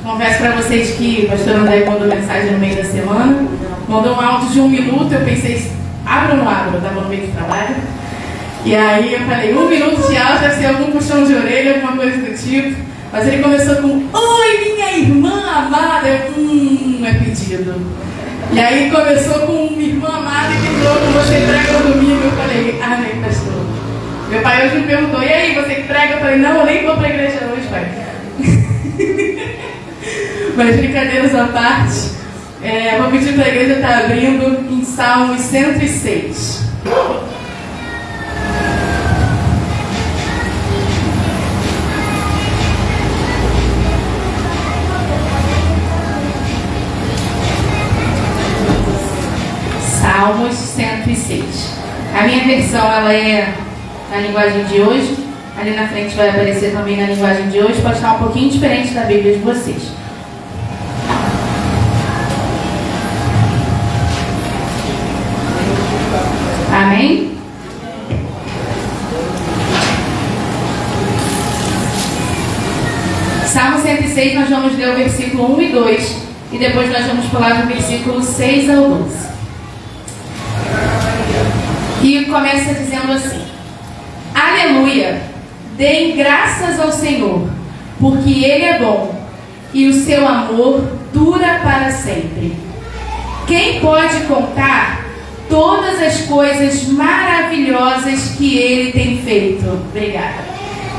Confesso para vocês que o pastor André mandou mensagem no meio da semana, mandou um áudio de 1 minuto, eu pensei, abro ou não abro? Eu estava no meio do trabalho. E aí eu falei, 1 minuto de áudio, deve ser algum puxão de orelha, alguma coisa do tipo. Mas ele começou com, oi, minha irmã amada. Eu, é pedido. E aí começou com minha irmã amada e terminou com você prega no domingo. Eu falei, amém, pastor. Meu pai hoje me perguntou, e aí, você que prega? Eu falei, não, eu nem vou para a igreja hoje, pai. Mas brincadeiras à parte, vou pedir para a igreja estar abrindo em Salmos 106. Salmos 106. A minha versão ela é na linguagem de hoje. Ali na frente vai aparecer também na linguagem de hoje. Pode estar um pouquinho diferente da Bíblia de vocês. Amém? Salmo 106, nós vamos ler o versículo 1 e 2. E depois nós vamos pular do versículo 6 ao 12. E começa dizendo assim: Aleluia! Deem graças ao Senhor, porque Ele é bom, e o seu amor dura para sempre. Quem pode contar todas as coisas maravilhosas que Ele tem feito? Obrigada.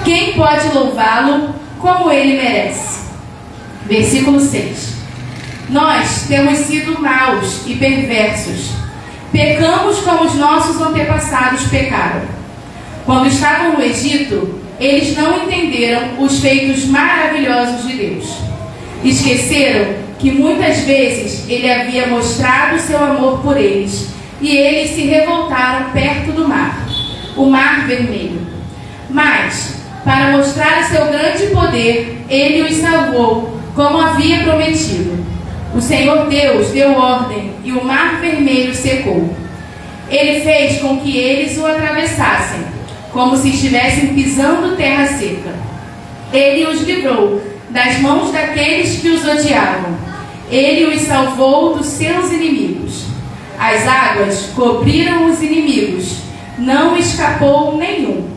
Quem pode louvá-lo como Ele merece? Versículo 6. Nós temos sido maus e perversos. Pecamos como os nossos antepassados pecaram. Quando estavam no Egito, eles não entenderam os feitos maravilhosos de Deus. Esqueceram que muitas vezes Ele havia mostrado seu amor por eles, e eles se revoltaram perto do mar, o Mar Vermelho. Mas, para mostrar o seu grande poder, Ele os salvou, como havia prometido. O Senhor Deus deu ordem e o Mar Vermelho secou. Ele fez com que eles o atravessassem, como se estivessem pisando terra seca. Ele os livrou das mãos daqueles que os odiavam. Ele os salvou dos seus inimigos. As águas cobriram os inimigos, não escapou nenhum.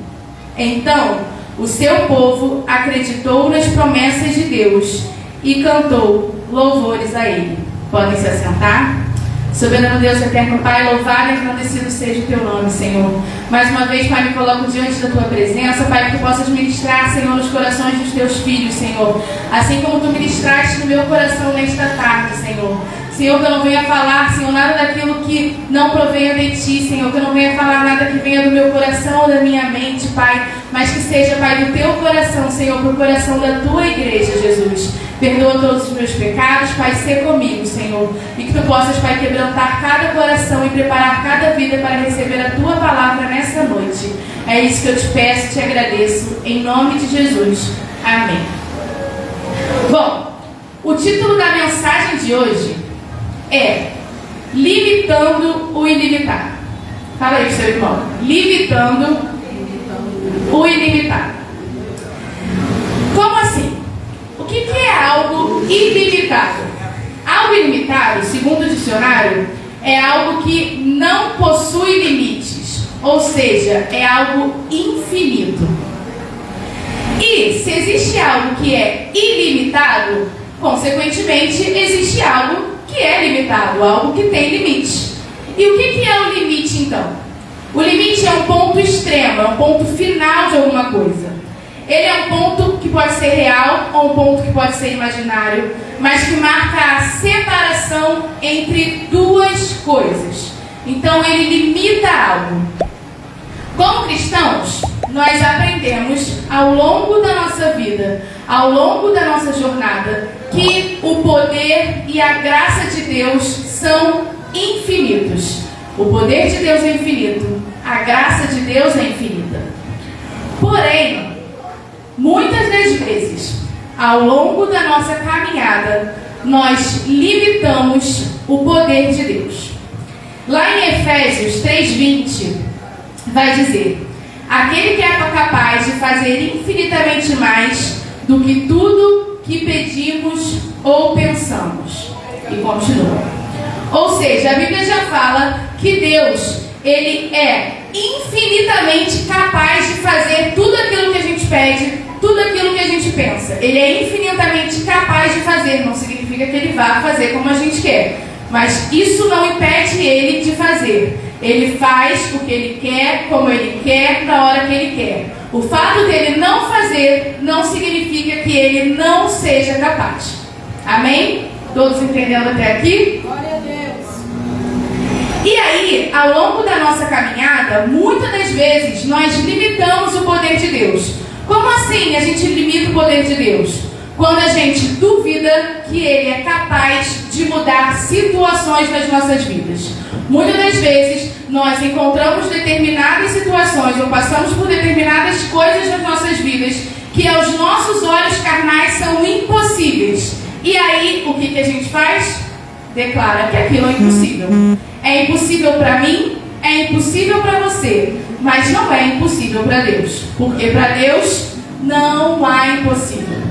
Então, o seu povo acreditou nas promessas de Deus e cantou louvores a Ele. Podem se assentar? Soberano Deus, eterno Pai, louvado e agradecido seja o Teu nome, Senhor. Mais uma vez, Pai, me coloco diante da Tua presença, Pai, que Tu possas ministrar, Senhor, nos corações dos Teus filhos, Senhor. Assim como Tu ministraste no meu coração nesta tarde, Senhor. Senhor, que eu não venha falar, Senhor, nada daquilo que não provenha de Ti, Senhor. Que eu não venha falar nada que venha do meu coração ou da minha mente, Pai. Mas que seja, Pai, do Teu coração, Senhor, para o coração da Tua igreja, Jesus. Perdoa todos os meus pecados, Pai, ser comigo, Senhor. E que Tu possas, Pai, quebrantar cada coração e preparar cada vida para receber a Tua palavra nessa noite. É isso que eu te peço e te agradeço. Em nome de Jesus. Amém. Bom, o título da mensagem de hoje é Limitando o Ilimitado. Fala aí, seu irmão. Limitando o ilimitado. Como assim? O que é algo ilimitado? Algo ilimitado, segundo o dicionário, é algo que não possui limites, ou seja, é algo infinito. E se existe algo que é ilimitado, consequentemente existe algo que é limitado, algo que tem limite. E o que é o limite então? O limite é um ponto extremo, é um ponto final de alguma coisa. Ele é um ponto que pode ser real ou um ponto que pode ser imaginário, mas que marca a separação entre duas coisas. Então ele limita algo. Como cristãos, nós aprendemos ao longo da nossa vida, ao longo da nossa jornada, que o poder e a graça de Deus são infinitos. O poder de Deus é infinito, a graça de Deus é infinita. Porém, muitas das vezes, ao longo da nossa caminhada, nós limitamos o poder de Deus. Lá em Efésios 3:20, vai dizer: aquele que é capaz de fazer infinitamente mais do que tudo que pedimos ou pensamos. E continua. Ou seja, a Bíblia já fala que Deus, Ele é infinitamente capaz de fazer tudo aquilo que a gente pede, tudo aquilo que a gente pensa. Ele é infinitamente capaz de fazer, não significa que Ele vá fazer como a gente quer. Mas isso não impede Ele de fazer. Ele faz o que Ele quer, como Ele quer, na hora que Ele quer. O fato dele não fazer não significa que Ele não seja capaz. Amém? Todos entendendo até aqui? Glória a Deus. E aí, ao longo da nossa caminhada, muitas das vezes nós limitamos o poder de Deus. Como assim a gente limita o poder de Deus? Quando a gente duvida que Ele é capaz de mudar situações nas nossas vidas. Muitas das vezes nós encontramos determinadas situações ou passamos por determinadas coisas nas nossas vidas que aos nossos olhos carnais são impossíveis. E aí, o que a gente faz? Declara que aquilo é impossível. É impossível para mim, é impossível para você, mas não é impossível para Deus. Porque para Deus não há impossível.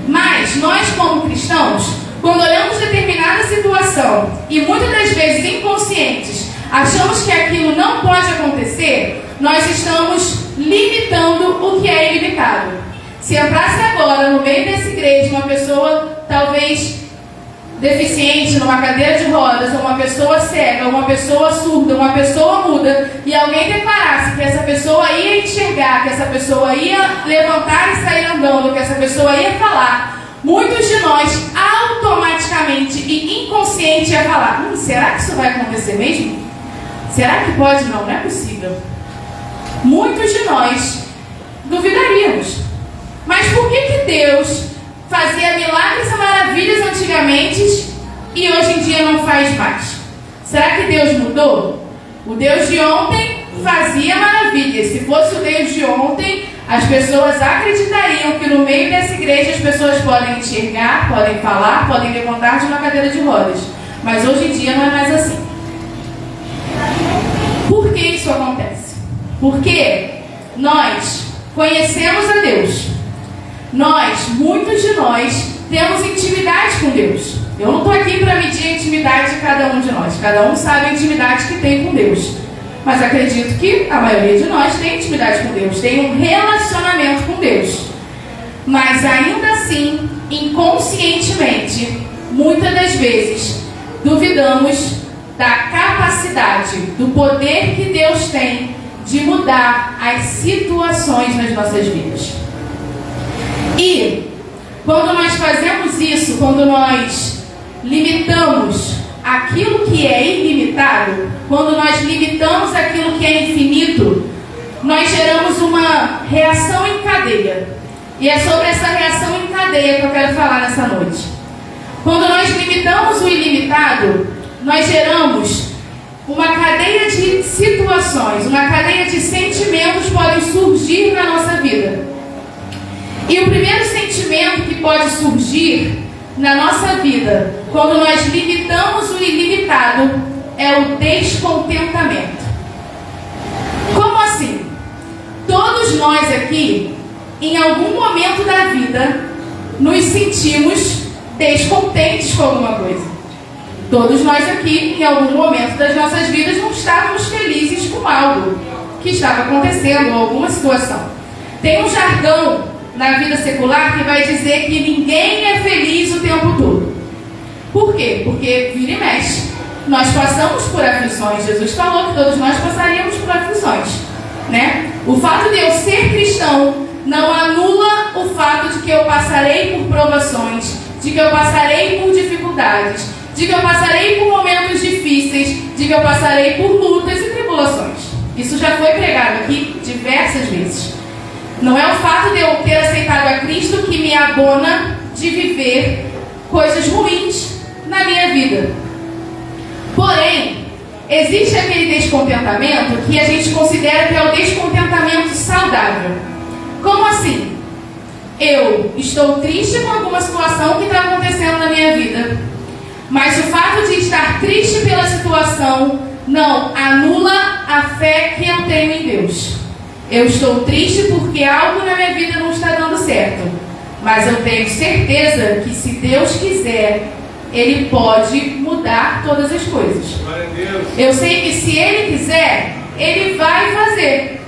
Mas nós, como cristãos, quando olhamos determinada situação e muitas das vezes inconscientes, achamos que aquilo não pode acontecer, nós estamos limitando o que é ilimitado. Se entrasse agora no meio dessa igreja uma pessoa talvez deficiente numa cadeira de rodas, ou uma pessoa cega, ou uma pessoa surda, uma pessoa muda, e alguém declarasse que essa pessoa ia enxergar, que essa pessoa ia levantar e sair andando, que essa pessoa ia falar, muitos de nós automaticamente e inconsciente ia falar: será que isso vai acontecer mesmo? Será que pode? Não é possível. Muitos de nós duvidaríamos. Mas por que Deus fazia milagres e maravilhas antigamente e hoje em dia não faz mais? Será que Deus mudou? O Deus de ontem fazia maravilhas. Se fosse o Deus de ontem, as pessoas acreditariam que no meio dessa igreja as pessoas podem enxergar, podem falar, podem levantar de uma cadeira de rodas. Mas hoje em dia não é mais assim. Por que isso acontece? Porque nós conhecemos a Deus. Muitos de nós, temos intimidade com Deus. Eu não estou aqui para medir a intimidade de cada um de nós. Cada um sabe a intimidade que tem com Deus. Mas acredito que a maioria de nós tem intimidade com Deus, tem um relacionamento com Deus. Mas ainda assim, inconscientemente, muitas das vezes, duvidamos da capacidade, do poder que Deus tem de mudar as situações nas nossas vidas. E quando nós fazemos isso, quando nós limitamos aquilo que é ilimitado, quando nós limitamos aquilo que é infinito, nós geramos uma reação em cadeia. E é sobre essa reação em cadeia que eu quero falar nessa noite. Quando nós limitamos o ilimitado, nós geramos uma cadeia de situações, uma cadeia de sentimentos podem surgir na nossa vida. E o primeiro sentimento que pode surgir na nossa vida, quando nós limitamos o ilimitado, é o descontentamento. Como assim? Todos nós aqui, em algum momento da vida, nos sentimos descontentes com alguma coisa. Todos nós aqui, em algum momento das nossas vidas, não estávamos felizes com algo que estava acontecendo, ou alguma situação. Tem um jargão na vida secular que vai dizer que ninguém é feliz o tempo todo. Por quê? Porque vira e mexe. Nós passamos por aflições. Jesus falou que todos nós passaríamos por aflições, né? O fato de eu ser cristão não anula o fato de que eu passarei por provações, de que eu passarei por dificuldades, de que eu passarei por momentos difíceis, de que eu passarei por lutas e tribulações. Isso já foi pregado aqui diversas vezes. Não é o fato de eu ter aceitado a Cristo que me abona de viver coisas ruins na minha vida. Porém, existe aquele descontentamento que a gente considera que é o descontentamento saudável. Como assim? Eu estou triste com alguma situação que está acontecendo na minha vida, mas o fato de estar triste pela situação não anula a fé que eu tenho em Deus. Eu estou triste porque algo na minha vida não está dando certo. Mas eu tenho certeza que se Deus quiser, Ele pode mudar todas as coisas. Eu sei que se Ele quiser, Ele vai fazer.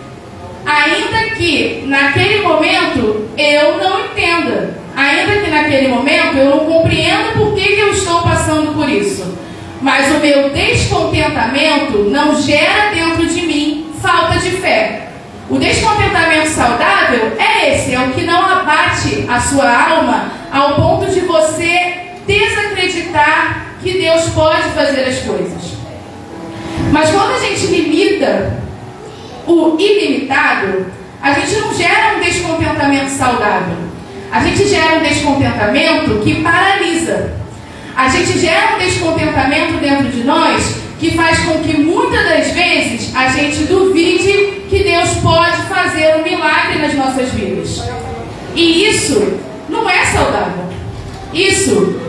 Ainda que naquele momento eu não entenda. Ainda que naquele momento eu não compreenda por que eu estou passando por isso. Mas o meu descontentamento não gera dentro de mim falta de fé. O descontentamento saudável é esse, é o que não abate a sua alma ao ponto de você desacreditar que Deus pode fazer as coisas. Mas quando a gente limita o ilimitado, a gente não gera um descontentamento saudável. A gente gera um descontentamento que paralisa. A gente gera um descontentamento dentro de nós que faz com que muitas das vezes a gente duvide que Deus pode fazer um milagre nas nossas vidas. E isso não é saudável. Isso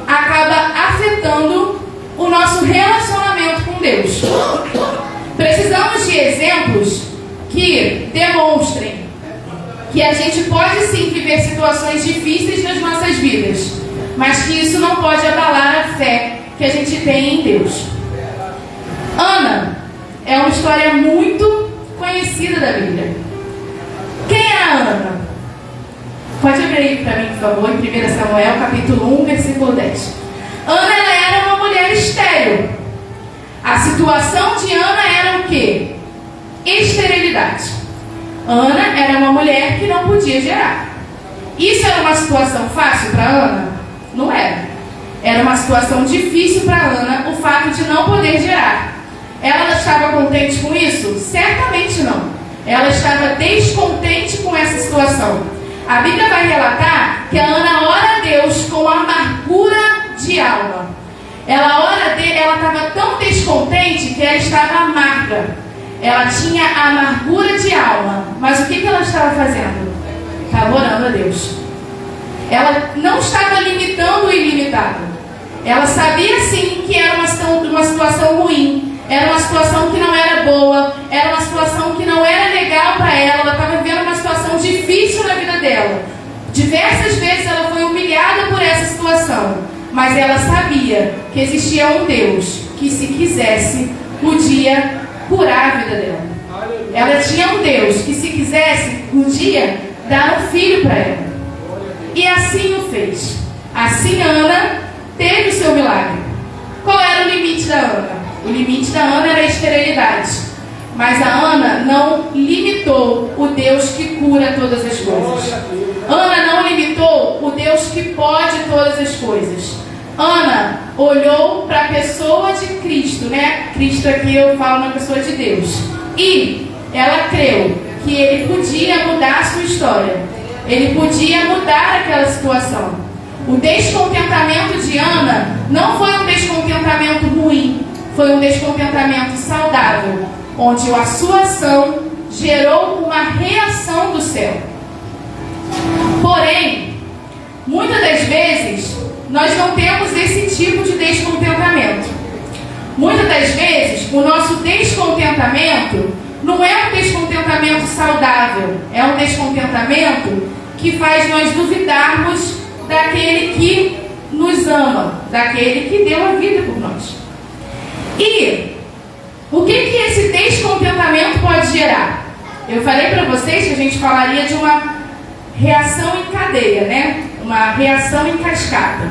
acaba afetando o nosso relacionamento com Deus. Precisamos de exemplos que demonstrem que a gente pode sim viver situações difíceis nas nossas vidas, mas que isso não pode abalar a fé que a gente tem em Deus. Ana é uma história muito conhecida da Bíblia. Quem era Ana? Pode abrir aí para mim, por favor, em 1 Samuel, capítulo 1, versículo 10. Ana, ela era uma mulher estéril. A situação de Ana era o quê? Esterilidade. Ana era uma mulher que não podia gerar. Isso era uma situação fácil para Ana? Não era. Era uma situação difícil para Ana, o fato de não poder gerar. Ela estava contente com isso? Certamente não. Ela estava descontente com essa situação. A Bíblia vai relatar que a Ana ora a Deus com amargura de alma. Ela estava tão descontente que ela estava amarga. Ela tinha a amargura de alma. Mas o que ela estava fazendo? Estava orando a Deus. Ela não estava limitando o ilimitado. Ela sabia sim que era uma situação ruim. Era uma situação que não era boa. Era uma situação que não era legal para ela. Ela estava vivendo uma situação difícil na vida dela. Diversas vezes ela foi humilhada por essa situação. Mas ela sabia que existia um Deus que, se quisesse, podia curar a vida dela. Ela tinha um Deus que, se quisesse, podia dar um filho para ela. E assim o fez. Assim Ana teve o seu milagre. Qual era o limite da Ana? O limite da Ana era a esterilidade. Mas a Ana não limitou o Deus que cura todas as coisas. Ana não limitou o Deus que pode todas as coisas. Ana olhou para a pessoa de Cristo, né? Cristo aqui eu falo na pessoa de Deus. E ela creu que Ele podia mudar a sua história. Ele podia mudar aquela situação. O descontentamento de Ana não foi um descontentamento ruim. Foi um descontentamento saudável, onde a sua ação gerou uma reação do céu. Porém, muitas das vezes, nós não temos esse tipo de descontentamento. Muitas das vezes, o nosso descontentamento não é um descontentamento saudável. É um descontentamento que faz nós duvidarmos daquele que nos ama, daquele que deu a vida por nós. E o que esse descontentamento pode gerar? Eu falei para vocês que a gente falaria de uma reação em cadeia, né? Uma reação em cascata.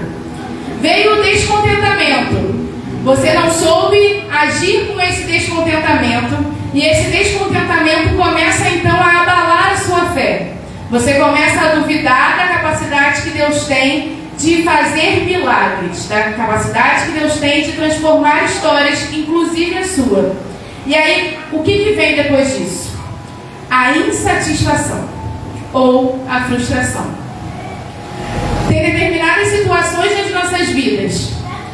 Veio o descontentamento. Você não soube agir com esse descontentamento. E esse descontentamento começa então a abalar a sua fé. Você começa a duvidar da capacidade que Deus tem de fazer milagres, da capacidade que Deus tem de transformar histórias, inclusive a sua. E aí, o que vem depois disso? A insatisfação ou a frustração. Tem determinadas situações nas nossas vidas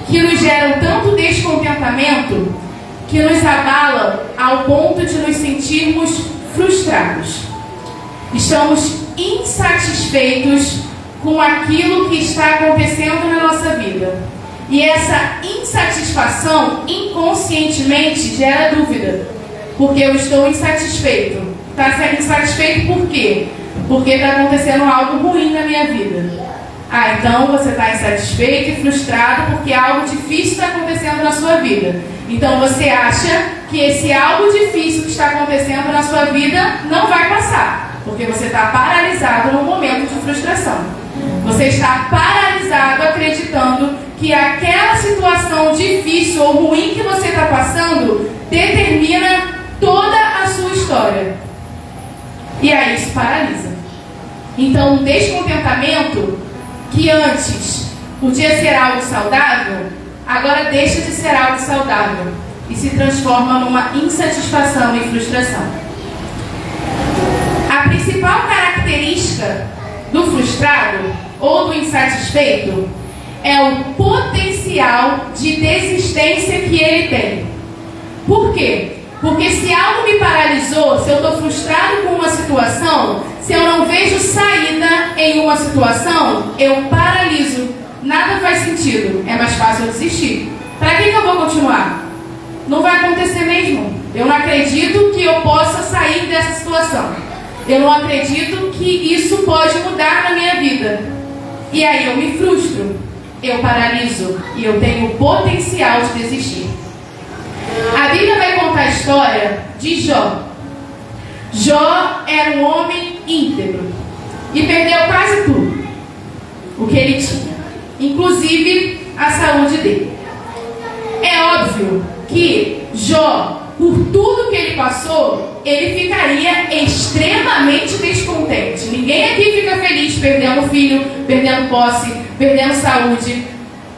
que nos geram tanto descontentamento que nos abalam ao ponto de nos sentirmos frustrados. Estamos insatisfeitos com aquilo que está acontecendo na nossa vida. E essa insatisfação inconscientemente gera dúvida. Porque eu estou insatisfeito. Está insatisfeito por quê? porque está acontecendo algo ruim na minha vida. Ah, então você está insatisfeito e frustrado porque algo difícil está acontecendo na sua vida. Então você acha que esse algo difícil que está acontecendo na sua vida não vai passar, porque você está paralisado num momento de frustração. Você está paralisado acreditando que aquela situação difícil ou ruim que você está passando determina toda a sua história. E aí isso paralisa. Então, um descontentamento que antes podia ser algo saudável, agora deixa de ser algo saudável e se transforma numa insatisfação e frustração. A principal característica do frustrado ou do insatisfeito é o potencial de desistência que ele tem. Por quê? Porque se algo me paralisou, se eu estou frustrado com uma situação, se eu não vejo saída em uma situação, eu paraliso. Nada faz sentido. É mais fácil eu desistir. Para que eu vou continuar? Não vai acontecer mesmo. Eu não acredito que eu possa sair dessa situação. Eu não acredito que isso pode mudar na minha vida. E aí eu me frustro. Eu paraliso. E eu tenho o potencial de desistir. A Bíblia vai contar a história de Jó. Jó era um homem íntegro e perdeu quase tudo o que ele tinha, inclusive a saúde dele. É óbvio que Jó, por tudo que ele passou, ele ficaria extremamente descontente. Ninguém aqui fica feliz perdendo filho, perdendo posse, perdendo saúde.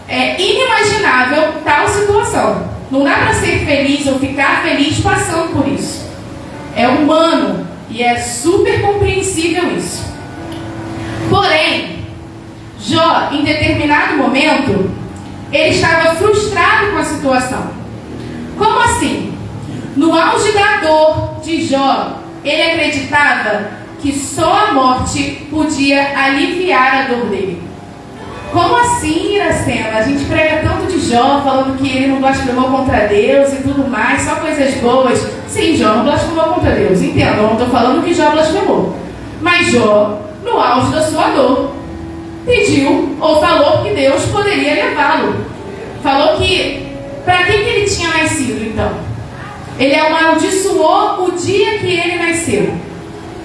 É inimaginável tal situação. Não dá para ser feliz ou ficar feliz passando por isso. É humano e é super compreensível isso. Porém, Jó, em determinado momento, ele estava frustrado com a situação. Como assim? No auge da dor de Jó, ele acreditava que só a morte podia aliviar a dor dele. Como assim, Iracema? A gente prega tanto de Jó, falando que ele não blasfemou contra Deus e tudo mais, só coisas boas. Sim, Jó não blasfemou contra Deus, entendo, eu não estou falando que Jó blasfemou. Mas Jó, no auge da sua dor, pediu ou falou que Deus poderia levá-lo. Falou que, para que ele tinha nascido então? Ele amaldiçoou o dia que ele nasceu,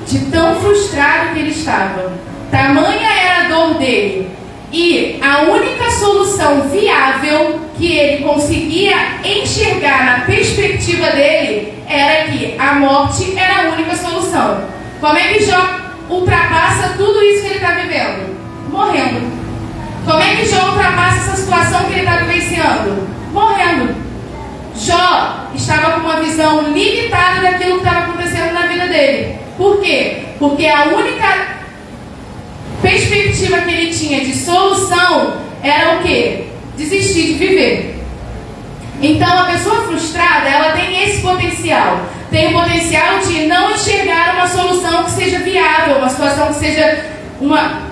de tão frustrado que ele estava. Tamanha era a dor dele. E a única solução viável que ele conseguia enxergar na perspectiva dele era que a morte era a única solução. Como é que Jó ultrapassa tudo isso que ele está vivendo? Morrendo. Como é que Jó ultrapassa essa situação que ele está vivenciando? Morrendo. Jó estava com uma visão limitada daquilo que estava acontecendo na vida dele. Por quê? Porque a única perspectiva que ele tinha de solução era o quê? Desistir de viver. Então a pessoa frustrada, ela tem esse potencial. Tem o potencial de não enxergar uma solução que seja viável, uma situação que seja uma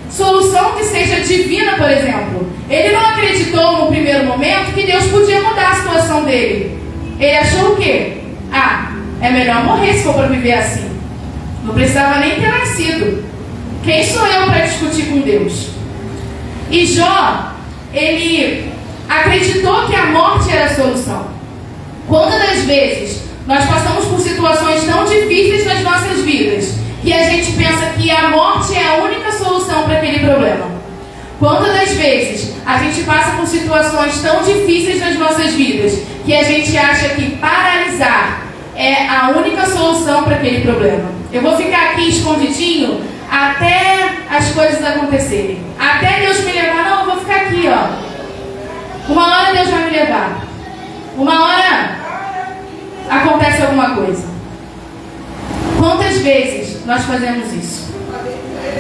solução que seja divina, por exemplo. Ele não acreditou no primeiro momento que Deus podia mudar a situação dele. Ele achou o quê? Ah, é melhor morrer se for para viver assim. Não precisava nem ter nascido. Quem sou eu para discutir com Deus? E Jó, ele acreditou que a morte era a solução. Quantas das vezes nós passamos por situações tão difíceis nas nossas vidas que a gente pensa que a morte é a única solução para aquele problema? Quantas das vezes a gente passa por situações tão difíceis nas nossas vidas que a gente acha que paralisar é a única solução para aquele problema? Eu vou ficar aqui escondidinho até as coisas acontecerem. Até Deus me levar. Não, eu vou ficar aqui, ó. Uma hora Deus vai me levar. Uma hora acontece alguma coisa. Quantas vezes nós fazemos isso?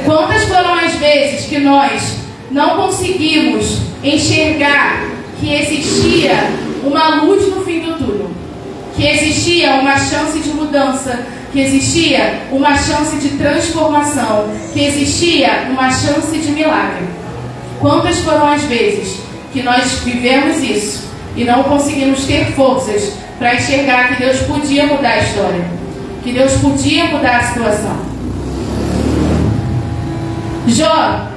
Quantas foram as vezes que nós não conseguimos enxergar que existia uma luz no fim do túnel? Que existia uma chance de mudança, que existia uma chance de transformação, que existia uma chance de milagre. Quantas foram as vezes que nós vivemos isso e não conseguimos ter forças para enxergar que Deus podia mudar a história, que Deus podia mudar a situação? Jó,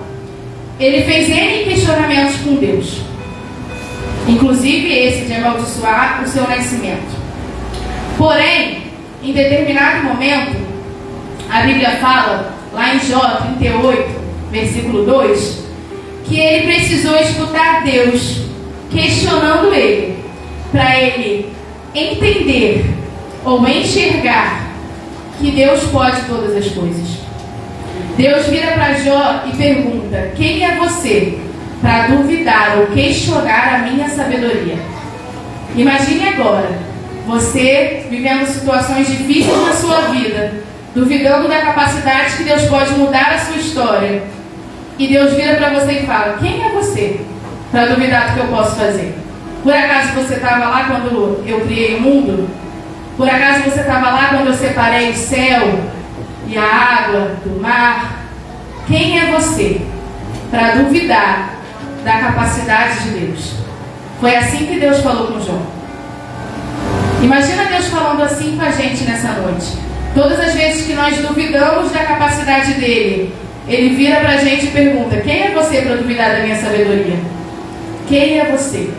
ele fez N questionamentos com Deus, inclusive esse de amaldiçoar o seu nascimento. Porém, em determinado momento, a Bíblia fala, lá em Jó 38, versículo 2, que ele precisou escutar Deus questionando ele, para ele entender ou enxergar que Deus pode todas as coisas. Deus vira para Jó e pergunta: quem é você para duvidar ou questionar a minha sabedoria? Imagine agora, você vivendo situações difíceis na sua vida, duvidando da capacidade que Deus pode mudar a sua história. E Deus vira para você e fala: quem é você para duvidar do que eu posso fazer? Por acaso você estava lá quando eu criei o mundo? Por acaso você estava lá quando eu separei o céu e a água do mar? Quem é você para duvidar da capacidade de Deus? Foi assim que Deus falou com Jó. Imagina Deus falando assim com a gente nessa noite. Todas as vezes que nós duvidamos da capacidade dele, ele vira para a gente e pergunta: quem é você para duvidar da minha sabedoria? Quem é você?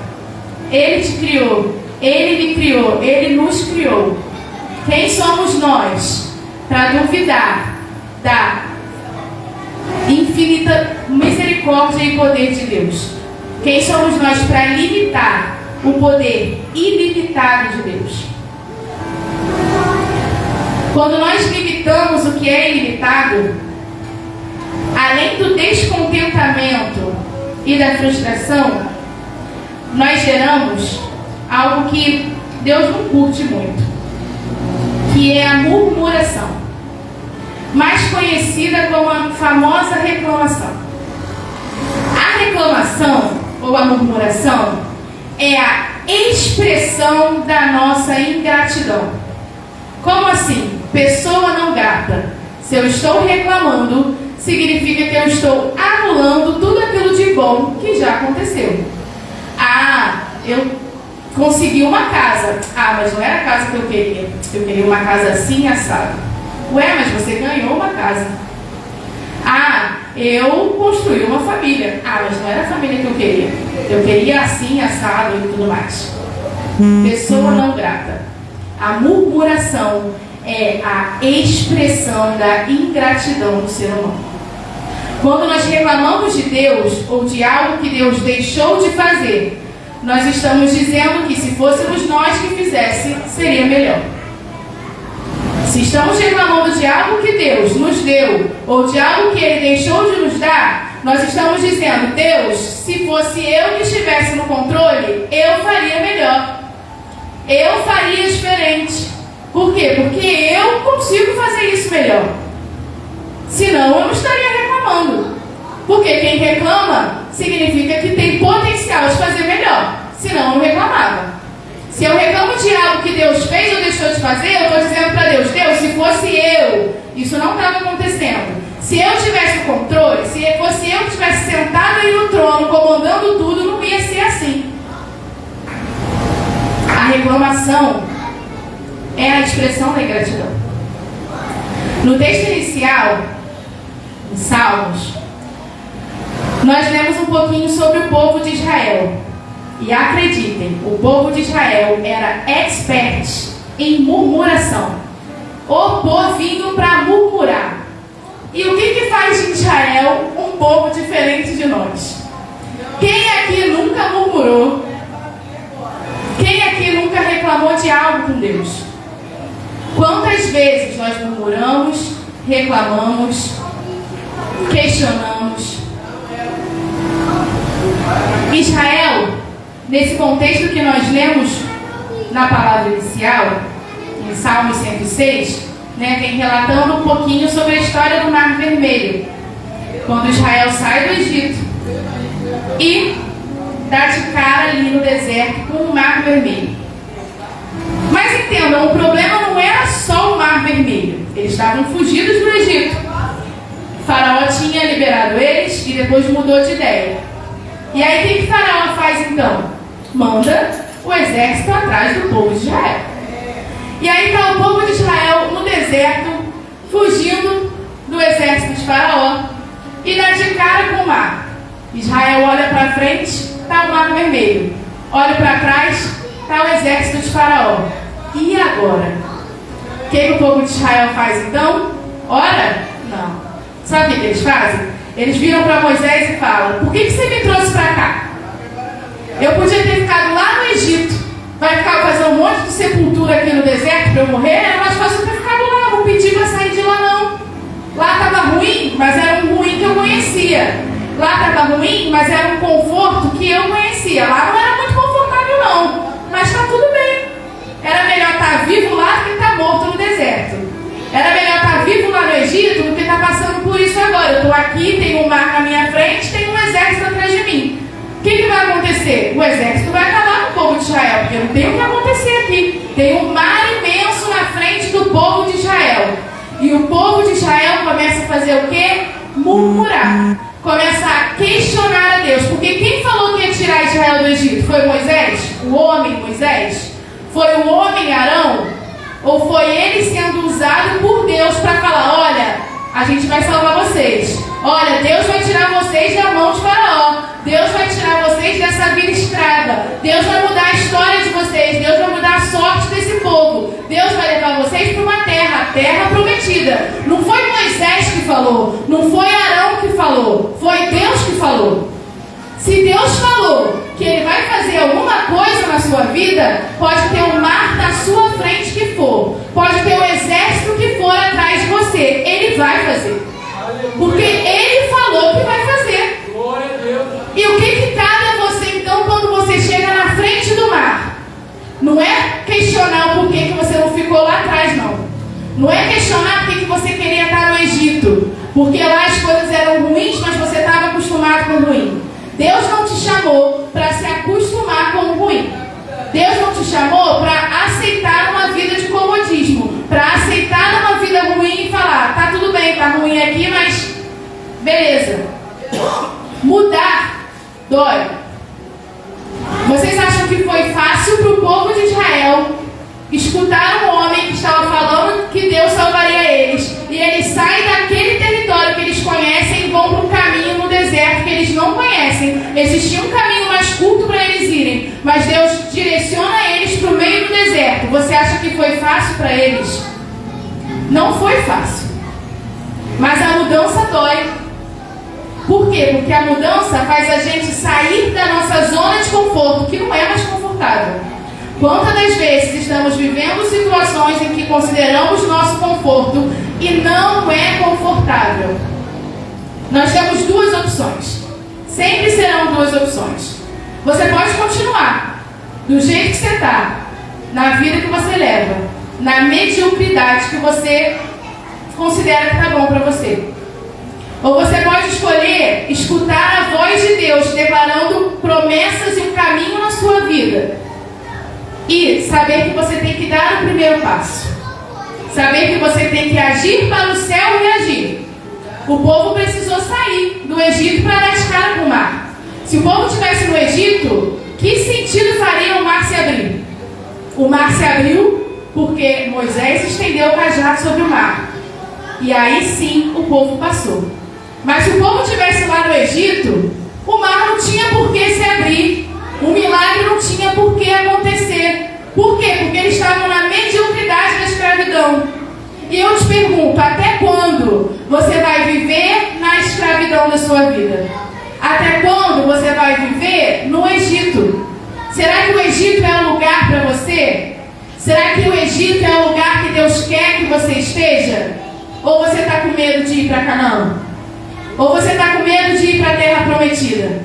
Ele te criou, ele me criou, ele nos criou. Quem somos nós para duvidar da infinita misericórdia e poder de Deus? Quem somos nós para limitar o poder ilimitado de Deus? Quando nós limitamos o que é ilimitado, além do descontentamento e da frustração, nós geramos algo que Deus não curte muito, que é a murmuração, mais conhecida como a famosa reclamação. A reclamação ou a murmuração é a expressão da nossa ingratidão. Como assim? Pessoa não grata. Se eu estou reclamando, significa que eu estou anulando tudo aquilo de bom que já aconteceu. Ah, eu consegui uma casa. Ah, mas não era a casa que eu queria. Eu queria uma casa assim, assado. Ué, mas você ganhou uma casa. Ah, eu construí uma família. Ah, mas não era a família que eu queria. Eu queria assim, assado e tudo mais. Pessoa não grata. A murmuração é a expressão da ingratidão do ser humano. Quando nós reclamamos de Deus ou de algo que Deus deixou de fazer, nós estamos dizendo que se fôssemos nós que fizesse, seria melhor. Se estamos reclamando de algo que Deus nos deu ou de algo que Ele deixou de nos dar, nós estamos dizendo: Deus, se fosse eu que estivesse no controle, eu faria melhor. Eu faria diferente. Por quê? Porque eu consigo fazer isso melhor. Senão eu não estaria reclamando. Porque quem reclama significa que tem potencial de fazer melhor. Senão eu não reclamava. Se eu reclamo de algo que Deus fez ou deixou de fazer, eu estou dizendo para Deus: Deus, se fosse eu, isso não estava acontecendo. Se eu tivesse o controle, se fosse eu que estivesse sentado aí no trono, comandando tudo, não ia ser assim. A reclamação é a expressão da ingratidão. No texto inicial, em Salmos, nós lemos um pouquinho sobre o povo de Israel. E acreditem, o povo de Israel era expert em murmuração. O povinho para murmurar. E o que faz de Israel um povo diferente de nós? Quem aqui nunca murmurou? Quem aqui nunca reclamou de algo com Deus? Quantas vezes nós murmuramos, reclamamos, questionamos? Israel, nesse contexto que nós lemos na palavra inicial, em Salmo 106, vem relatando um pouquinho sobre a história do Mar Vermelho, quando Israel sai do Egito e dá de cara ali no deserto com o Mar Vermelho. Mas entendam, o problema não era só o Mar Vermelho. Eles estavam fugidos do Egito. O Faraó tinha liberado eles e depois mudou de ideia. E aí o que Faraó faz então? Manda o exército atrás do povo de Israel. E aí está o povo de Israel no deserto, fugindo do exército de Faraó. e dá de cara com o mar. Israel olha para frente, está o mar vermelho. Olha para trás, está o exército de Faraó. E agora? O que o povo de Israel faz então? Ora? Não. Sabe o que eles fazem? Eles viram para Moisés e falam: por que você me trouxe para cá? Eu podia ter ficado lá no Egito. Vai ficar fazendo um monte de sepultura aqui no deserto para eu morrer? Era mais fácil ter ficado lá. Não pedi para sair de lá, não. Lá estava ruim, mas era um ruim que eu conhecia. Lá estava ruim, mas era um conforto que eu conhecia. Lá não era muito confortável, não. Mas está tudo bem. Era melhor estar vivo lá do que estar morto no deserto. Era melhor estar vivo lá no Egito do que estar passando por isso agora. Eu estou aqui, tem um mar na minha frente, tem um exército atrás de mim. O que vai acontecer? O exército vai acabar com o povo de Israel, porque não tem o que acontecer aqui. Tem um mar imenso na frente do povo de Israel. E o povo de Israel começa a fazer o quê? Murmurar. Começa a questionar a Deus. Porque quem falou que ia tirar Israel do Egito? Foi Moisés? O homem Moisés? Foi o homem Arão? Ou foi ele sendo usado por Deus para falar: olha, a gente vai salvar vocês. Olha, Deus vai tirar vocês da mão de Faraó. Deus vai tirar vocês dessa vida escrava. Deus vai mudar a história de vocês. Deus vai mudar a sorte desse povo. Deus vai levar vocês para uma terra, a terra prometida. Não foi Moisés que falou. Não foi Arão que falou. Foi Deus que falou. Se Deus falou que Ele vai fazer alguma coisa na sua vida, pode ter um mar na sua frente que for. Pode ter um exército que for atrás de você. Ele vai fazer. Porque Ele falou que vai fazer. E o que cabe a você então quando você chega na frente do mar? Não é questionar o porquê que você não ficou lá atrás, não. Não é questionar porque que você queria estar no Egito. Porque lá as coisas eram ruins, mas você estava acostumado com o ruim. Deus não te chamou para se acostumar com o ruim. Deus não te chamou para aceitar uma vida de comodismo. Para aceitar uma vida ruim e falar: tá tudo bem, tá ruim aqui, mas beleza. Mudar dói. Vocês acham que foi fácil para o povo de Israel escutar um homem que estava falando que Deus salvaria eles, e eles saem daquele território que eles conhecem e vão para um caminho no deserto que eles não conhecem? Existia um caminho mais curto para eles irem, mas Deus direciona eles para o meio do deserto. Você acha que foi fácil para eles? Não foi fácil. Mas a mudança dói. Por quê? Porque a mudança faz a gente sair da nossa zona de conforto, que não é mais confortável. Quantas das vezes estamos vivendo situações em que consideramos nosso conforto e não é confortável? Nós temos duas opções. Sempre serão duas opções. Você pode continuar do jeito que você está, na vida que você leva, na mediocridade que você considera que está bom para você. Ou você pode escolher escutar a voz de Deus declarando promessas e um caminho na sua vida. E saber que você tem que dar o primeiro passo. Saber que você tem que agir para o céu reagir. O povo precisou sair do Egito para dar de cara com o mar. Se o povo estivesse no Egito, que sentido faria o mar se abrir? O mar se abriu porque Moisés estendeu o cajado sobre o mar. E aí sim o povo passou. Mas se o povo estivesse lá no Egito, o mar não tinha por que se abrir. O milagre não tinha por que acontecer. Por quê? Porque eles estavam na mediocridade da escravidão. E eu te pergunto, até quando você vai viver na escravidão da sua vida? Até quando você vai viver no Egito? Será que o Egito é um lugar para você? Será que o Egito é o lugar que Deus quer que você esteja? Ou você está com medo de ir para Canaã? Ou você está com medo de ir para a terra prometida?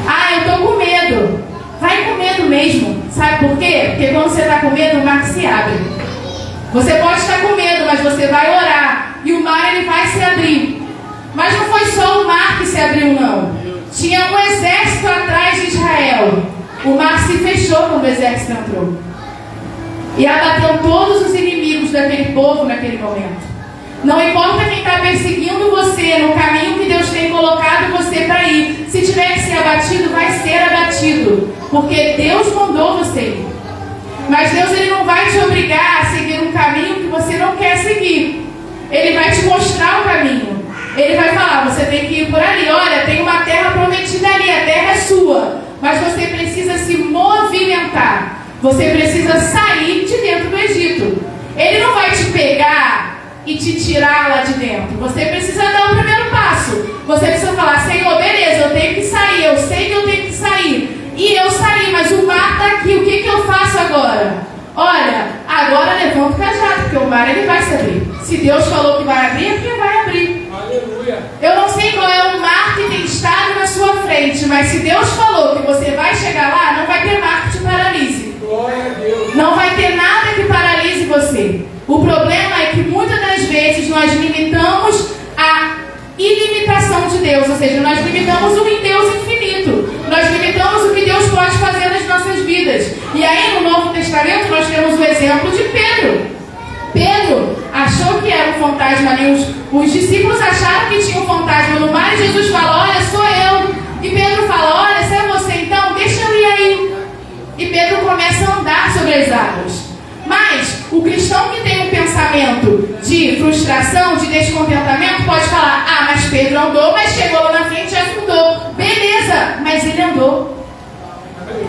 Ah, eu estou com medo. Vai com medo mesmo. Sabe por quê? Porque quando você está com medo, o mar se abre. Você pode estar com medo, mas você vai orar. E o mar ele vai se abrir. Mas não foi só o mar que se abriu, não. Tinha um exército atrás de Israel. O mar se fechou quando o exército entrou. E abateu todos os inimigos daquele povo naquele momento. Não importa quem está perseguindo você no caminho que Deus tem colocado você para ir. Se tiver que ser abatido, vai ser abatido. Porque Deus mandou você ir. Mas Deus ele não vai te obrigar a seguir um caminho que você não quer seguir. Ele vai te mostrar o caminho. Ele vai falar, você tem que ir por ali, olha, tem uma terra prometida ali, a terra é sua, mas você precisa se movimentar, você precisa sair de dentro do Egito. Ele não vai te pegar e te tirar lá de dentro, você precisa dar o primeiro passo, você precisa falar, Senhor, beleza, eu tenho que sair, eu sei que eu tenho que sair, e eu saí, mas o mar está aqui, o que eu faço agora? Olha, agora levanta o cajado, porque o mar ele vai se abrir. Se Deus falou que vai abrir, é porque vai abrir. Aleluia. Eu não sei qual é o mar que tem estado na sua frente, mas se Deus falou que você vai chegar lá, não vai ter mar que te paralise. Glória a Deus. Não vai ter nada que paralise você. O problema é que muitas das vezes nós limitamos a ilimitação de Deus, ou seja, nós limitamos o em Deus infinito. Nós limitamos o que Deus pode fazer nas nossas vidas. E aí no Novo Testamento nós temos o exemplo de Pedro. Pedro achou que era um fantasma ali, os discípulos acharam que tinha um fantasma no mar e Jesus fala, olha, sou eu. E Pedro fala, olha, se é você então, deixa eu ir aí. E Pedro começa a andar sobre as águas. Mas o cristão que tem um pensamento de frustração, de descontentamento, pode falar, ah, mas Pedro andou, mas chegou lá na frente e afundou. Beleza, mas ele andou.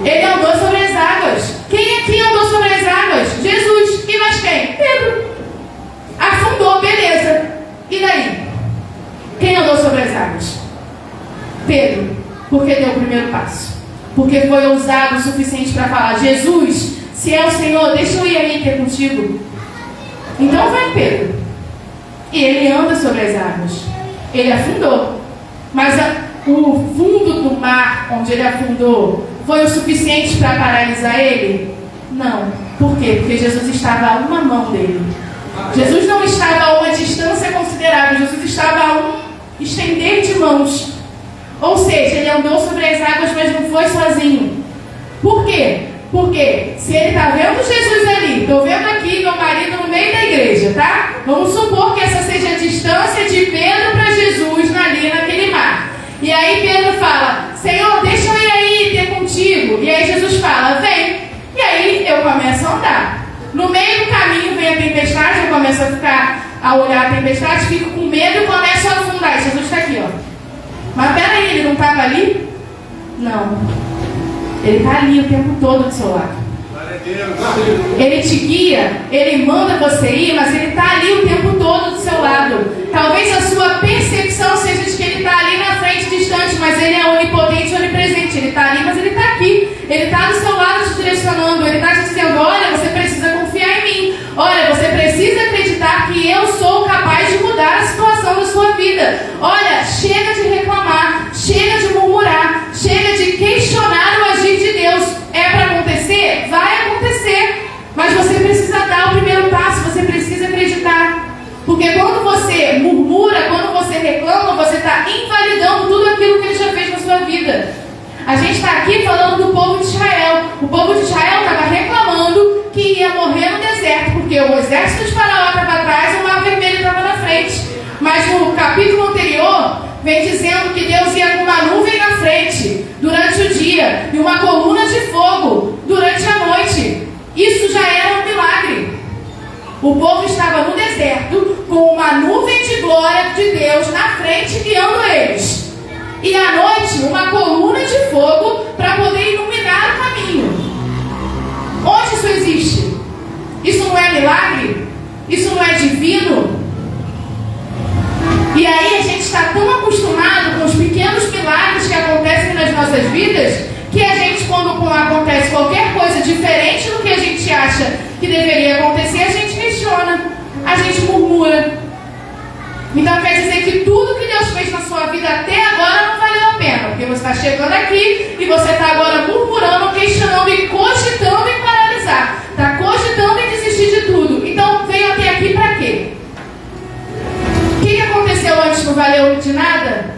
Ele andou sobre as águas. Quem aqui andou sobre as águas? Jesus. E mais quem? Pedro. Afundou, beleza. E daí? Quem andou sobre as águas? Pedro. Porque deu o primeiro passo. Porque foi ousado o suficiente para falar, Jesus, se é o Senhor, deixa eu ir aí ter contigo. Então vai, Pedro. E ele anda sobre as águas. Ele afundou. Mas o fundo do mar onde ele afundou foi o suficiente para paralisar ele? Não. Por quê? Porque Jesus estava a uma mão dele. Jesus não estava a uma distância considerável. Jesus estava a um estender de mãos. Ou seja, ele andou sobre as águas, mas não foi sozinho. Por quê? Porque se ele está vendo Jesus ali, estou vendo aqui meu marido no meio da igreja, tá? Vamos supor que essa seja a distância de Pedro para Jesus ali naquele mar. E aí Pedro fala, Senhor, deixa eu ir aí ter contigo. E aí Jesus fala, vem. E aí eu começo a andar. No meio do caminho vem a tempestade, eu começo a olhar a tempestade, fico com medo e começo a afundar. E Jesus está aqui, ó. Mas peraí, ele não estava ali? Não. Ele está ali o tempo todo do seu lado. Ele te guia, ele manda você ir, mas ele está ali o tempo todo do seu lado. Talvez a sua percepção seja de que ele está ali na frente, distante, mas ele é onipotente e onipresente. Ele está ali, mas ele está aqui. Ele está do seu lado te direcionando. Ele está te dizendo, olha, você precisa confiar em mim. Olha, você precisa acreditar que eu sou capaz de mudar a situação da sua vida. Olha, chega de reclamar, chega de murmurar, chega de questionar o agir de Deus. É para acontecer? Vai acontecer. Mas você precisa dar o primeiro passo, você precisa acreditar. Porque quando você murmura, quando você reclama, você está invalidando tudo aquilo que ele já fez na sua vida. A gente está aqui falando do povo de Israel. O povo de Israel estava reclamando que ia morrer no deserto, porque o exército de Faraó estava atrás e o mar vermelho estava na frente. Mas no capítulo anterior, vem dizendo que Deus ia com uma nuvem na frente durante o dia e uma coluna de fogo durante a noite. Isso já era um milagre. O povo estava no deserto com uma nuvem de glória de Deus na frente guiando eles. E à noite, uma coluna de fogo para poder iluminar o caminho. Onde isso existe? Isso não é milagre? Isso não é divino? E aí a gente está tão acostumado com os pequenos milagres que acontecem nas nossas vidas, que a gente, quando acontece qualquer coisa diferente do que a gente acha que deveria acontecer, a gente questiona, a gente murmura. Então quer dizer que tudo que Deus fez na sua vida até agora não valeu a pena, porque você está chegando aqui e você está agora murmurando, questionando e cogitando em paralisar, está cogitando em desistir de tudo. Então veio até aqui para quê? O que aconteceu antes? Não valeu de nada?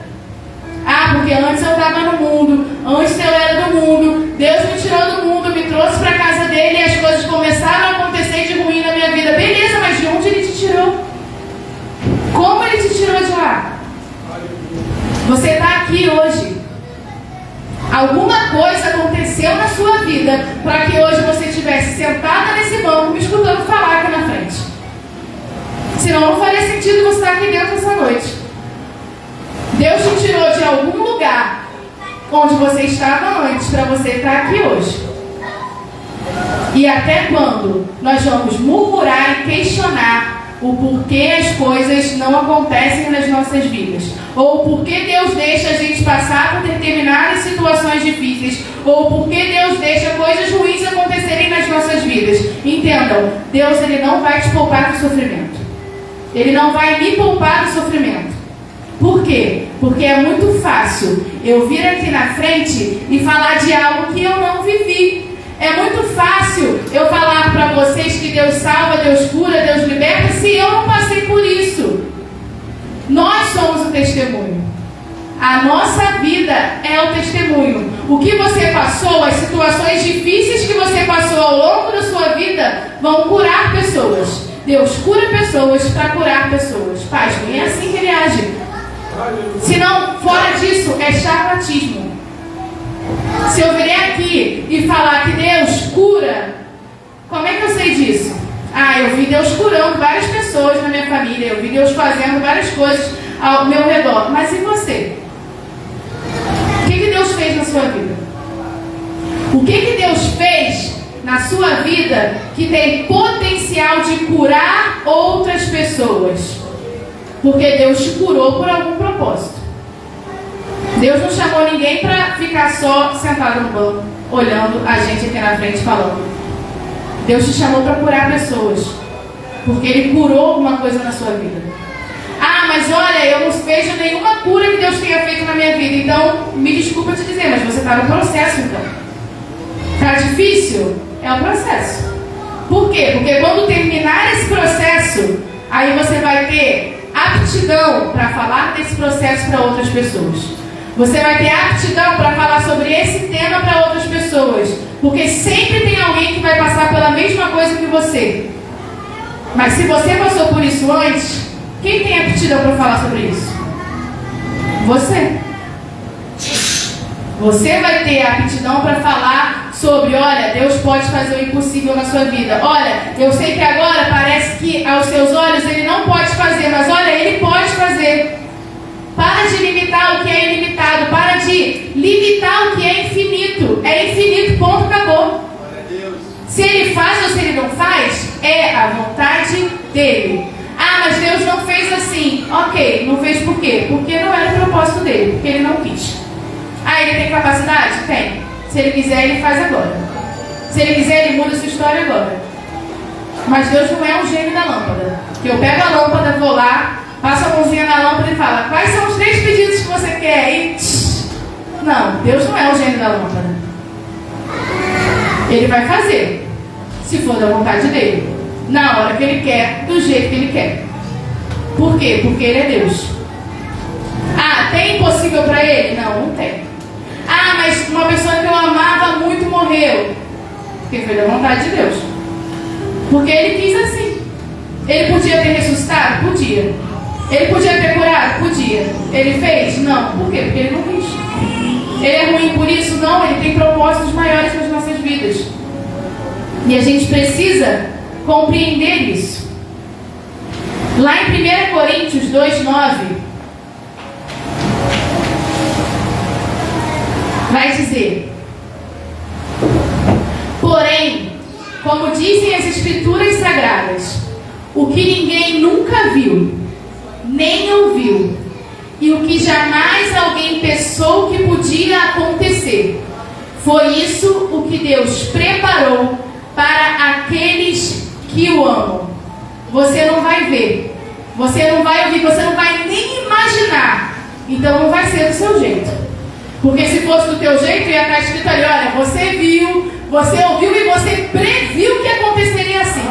Ah, porque antes eu estava no mundo, antes eu era do mundo, Deus me tirou do mundo, me trouxe para a casa dele e as coisas começaram a acontecer de ruim na minha vida. Beleza, mas de onde ele te tirou? Como ele te tirou de lá? Você está aqui hoje. Alguma coisa aconteceu na sua vida para que hoje você estivesse sentada nesse banco me escutando falar aqui na frente. Senão não faria sentido você estar aqui dentro essa noite. Deus te tirou de algum lugar onde você estava antes para você estar aqui hoje. E até quando nós vamos murmurar e questionar o porquê as coisas não acontecem nas nossas vidas, ou porquê Deus deixa a gente passar por determinadas situações difíceis, ou porquê Deus deixa coisas ruins acontecerem nas nossas vidas? Entendam, Deus ele não vai te poupar do sofrimento. Ele não vai me poupar do sofrimento. Por quê? Porque é muito fácil eu vir aqui na frente e falar de algo que eu não vivi. É muito fácil eu falar para vocês que Deus salva, Deus cura, Deus liberta, se eu não passei por isso. Nós somos o testemunho. A nossa vida é o testemunho. O que você passou, as situações difíceis que você passou ao longo da sua vida vão curar pessoas. Deus cura pessoas para curar pessoas. Pastor, é assim que ele age. Se não, fora disso, é charlatismo. Se eu vier aqui e falar que Deus cura, como é que eu sei disso? Eu vi Deus curando várias pessoas na minha família, eu vi Deus fazendo várias coisas ao meu redor. Mas e você? O que Deus fez na sua vida? O que Deus fez na sua vida que tem potencial de curar outras pessoas? Porque Deus te curou por algum propósito. Deus não chamou ninguém para ficar só sentado no banco, olhando a gente aqui na frente falando. Deus te chamou para curar pessoas, porque Ele curou alguma coisa na sua vida. Mas olha, eu não vejo nenhuma cura que Deus tenha feito na minha vida. Então, me desculpa te dizer, mas você está no processo então. Está difícil? É um processo. Por quê? Porque quando terminar esse processo, aí você vai ter aptidão para falar desse processo para outras pessoas. Você vai ter aptidão para falar sobre esse tema para outras pessoas. Porque sempre tem alguém que vai passar pela mesma coisa que você. Mas se você passou por isso antes, quem tem aptidão para falar sobre isso? Você. Você vai ter aptidão para falar sobre, olha, Deus pode fazer o impossível na sua vida. Olha, eu sei que agora parece que aos seus olhos Ele não pode fazer, mas olha, Ele pode fazer. Para de limitar o que é ilimitado. Para de limitar o que é infinito. É infinito, ponto, acabou. Se Ele faz ou se Ele não faz, é a vontade dEle. Mas Deus não fez assim. Ok, não fez por quê? Porque não era o propósito dEle, porque Ele não quis. Ele tem capacidade? Tem. Se Ele quiser, Ele faz agora. Se Ele quiser, Ele muda a sua história agora. Mas Deus não é um gênio da lâmpada. Que eu pego a lâmpada, vou lá, passo a mãozinha na lâmpada e fala, quais são os 3 pedidos que você quer aí? Não, Deus não é o gênio da lâmpada. Ele vai fazer, se for da vontade dele, na hora que ele quer, do jeito que ele quer. Por quê? Porque ele é Deus. Tem impossível para ele? Não, não tem. Mas uma pessoa que eu amava muito morreu. Porque foi da vontade de Deus. Porque ele quis assim. Ele podia ter ressuscitado? Podia. Ele podia ter curado? Podia. Ele fez? Não. Por quê? Porque ele não quis. Ele é ruim por isso? Não. Ele tem propósitos maiores nas nossas vidas. E a gente precisa compreender isso. Lá em 1 Coríntios 2:9, vai dizer: porém, como dizem as Escrituras Sagradas, o que ninguém nunca viu, nem ouviu, e o que jamais alguém pensou que podia acontecer, foi isso o que Deus preparou para aqueles que o amam. Você não vai ver, você não vai ouvir, você não vai nem imaginar. Então não vai ser do seu jeito. Porque se fosse do teu jeito, ia estar escrito ali, olha, você viu, você ouviu e você previu que aconteceria assim.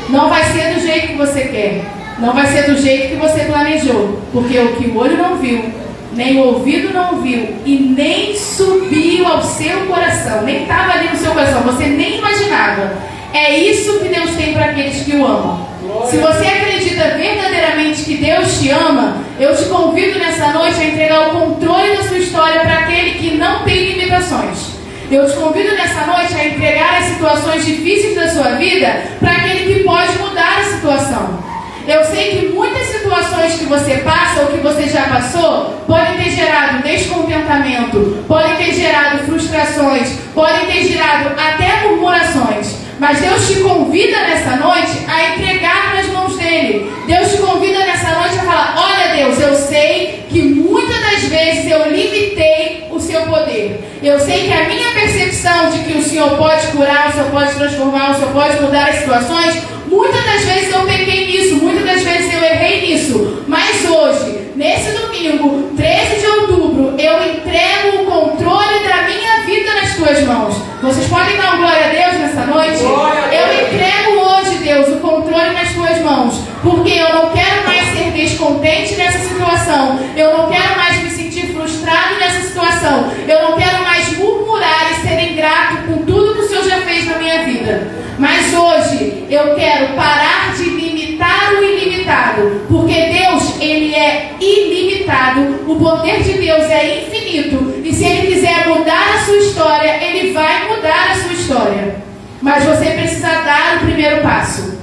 Não vai ser do jeito que você quer. Não vai ser do jeito que você planejou. Porque o que o olho não viu, nem o ouvido não viu, e nem subiu ao seu coração, nem estava ali no seu coração, você nem imaginava. É isso que Deus tem para aqueles que o amam. Se você acredita verdadeiramente que Deus te ama, eu te convido nessa noite a entregar o controle da sua história para aquele que não tem limitações. Eu te convido nessa noite a entregar as situações difíceis da sua vida para aquele que pode mudar a situação. Eu sei que muitas situações que você passa ou que você já passou podem ter gerado descontentamento, podem ter gerado frustrações, podem ter gerado até murmurações. Mas Deus te convida nessa noite a entregar nas mãos dele. Deus te convida nessa noite a falar: olha, Deus, eu sei que muitas das vezes eu limitei o seu poder. Eu sei que a minha percepção de que o Senhor pode curar, o Senhor pode transformar, o Senhor pode mudar as situações, muitas das vezes eu pequei nisso, muitas das vezes eu errei nisso. Mas hoje, nesse domingo, 13 de outubro, eu entrego o controle da minha vida nas tuas mãos. Vocês podem dar uma glória a Deus nessa noite? Eu entrego hoje, Deus, o controle nas tuas mãos, porque eu não quero mais ser descontente nessa situação. Eu não quero mais me sentir frustrado nessa situação. Eu não quero mais murmurar e ser ingrato com tudo que o Senhor já fez na minha vida. Mas hoje eu quero parar de limitar o ilimitado, porque Deus, Ele é ilimitado, o poder de Deus é infinito, e se Ele quiser mudar a sua história, Ele vai mudar a sua história. Mas você precisa dar o primeiro passo,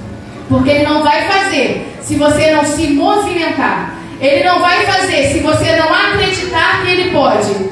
porque Ele não vai fazer se você não se movimentar. Ele não vai fazer se você não acreditar que Ele pode.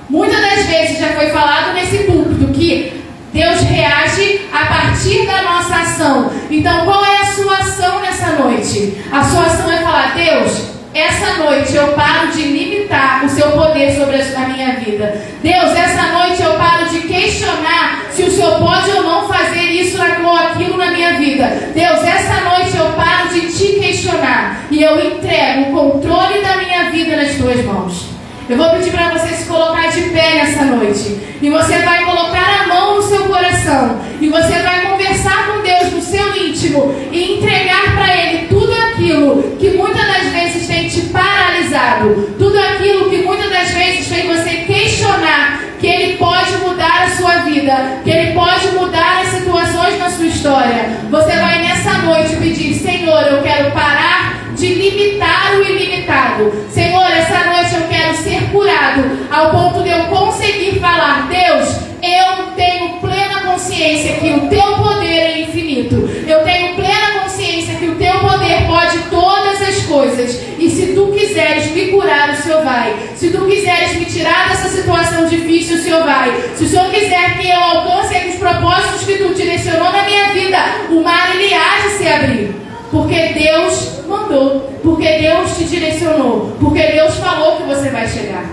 Muitas das vezes já foi falado nesse púlpito que Deus reage a partir da nossa ação. Então, qual é a sua ação nessa noite? A sua ação é falar: Deus, essa noite eu paro de limitar o seu poder sobre a minha vida. Deus, essa noite eu paro de questionar se o Senhor pode ou não fazer isso ou aquilo na minha vida. Deus, essa noite eu paro de te questionar e eu entrego o controle da minha vida nas tuas mãos. Eu vou pedir para você se colocar de pé nessa noite. E você vai colocar a mão no seu coração. E você vai conversar com Deus no seu íntimo. E entregar para Ele tudo aquilo que muitas das vezes tem te paralisado. Tudo aquilo que muitas das vezes fez você questionar que Ele pode mudar a sua vida. Que Ele pode mudar as situações na sua história. Você vai nessa noite pedir: Senhor, eu quero parar de limitar o ilimitado. Senhor, essa noite eu quero ser curado ao ponto de eu conseguir falar: Deus, eu tenho plena consciência que o teu poder é infinito. Eu tenho plena consciência que o teu poder pode todas as coisas. E se tu quiseres me curar, o Senhor vai. Se tu quiseres me tirar dessa situação difícil, o Senhor vai. Se o Senhor quiser que eu alcance os propósitos que tu direcionou na minha vida, o mar ele há de se abrir. Porque Deus mandou, porque Deus te direcionou, porque Deus falou que você vai chegar.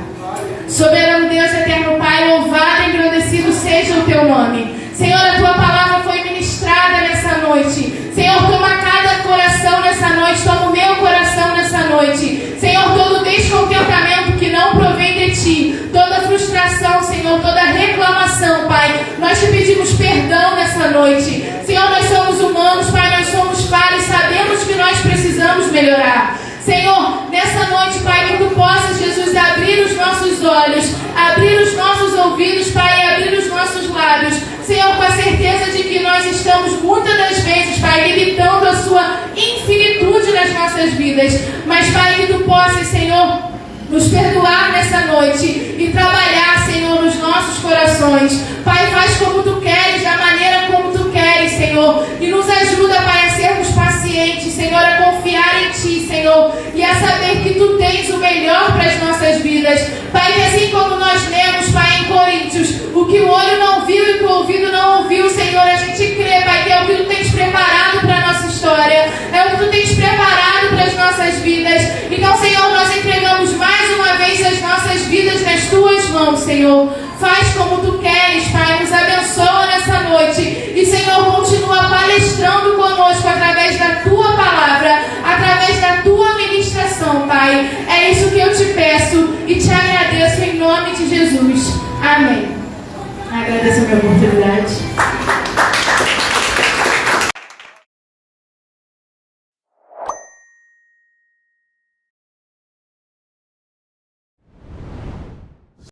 Soberano Deus, eterno Pai, louvado e engrandecido seja o teu nome. Senhor, a tua palavra foi ministrada nessa noite. Senhor, toma cada coração nessa noite, toma o meu coração nessa noite. Senhor, todo descontentamento que não provém de ti, toda frustração, Senhor, toda reclamação, Pai, nós te pedimos perdão nessa noite. Senhor, nós somos humanos, Pai, nós somos falhos, sabemos que nós precisamos melhorar. Senhor, nessa noite, Pai, que tu possas, Jesus, abrir os nossos olhos, abrir os nossos ouvidos, Pai, e abrir os nossos lábios. Senhor, com a certeza de que nós estamos muitas das vezes, Pai, limitando a sua infinitude nas nossas vidas. Mas, Pai, que tu possas, Senhor, nos perdoar nessa noite e trabalhar, Senhor, nos nossos corações. Pai, faz como tu queres, da maneira como tu queres, Senhor. E nos ajuda, Pai, a sermos pacientes, Senhor, a confiar em ti, Senhor. E a saber que tu tens o melhor para as nossas vidas. Pai, que assim como nós lemos, Pai, em Coríntios, o que o olho não viu e que o ouvido não ouviu, Senhor, a gente crê, Pai, que é o que tu tens preparado para a nossa história. É o que tu tens preparado para as nossas vidas. Então, Senhor, nós entregamos mais uma vez as nossas vidas nas tuas mãos, Senhor. Faz como tu queres, Pai, nos abençoa nessa noite. E, Senhor, continua palestrando conosco através da tua palavra, através da tua ministração, Pai. É isso que eu te peço e te agradeço em nome de Jesus. Amém. Agradeço a minha oportunidade.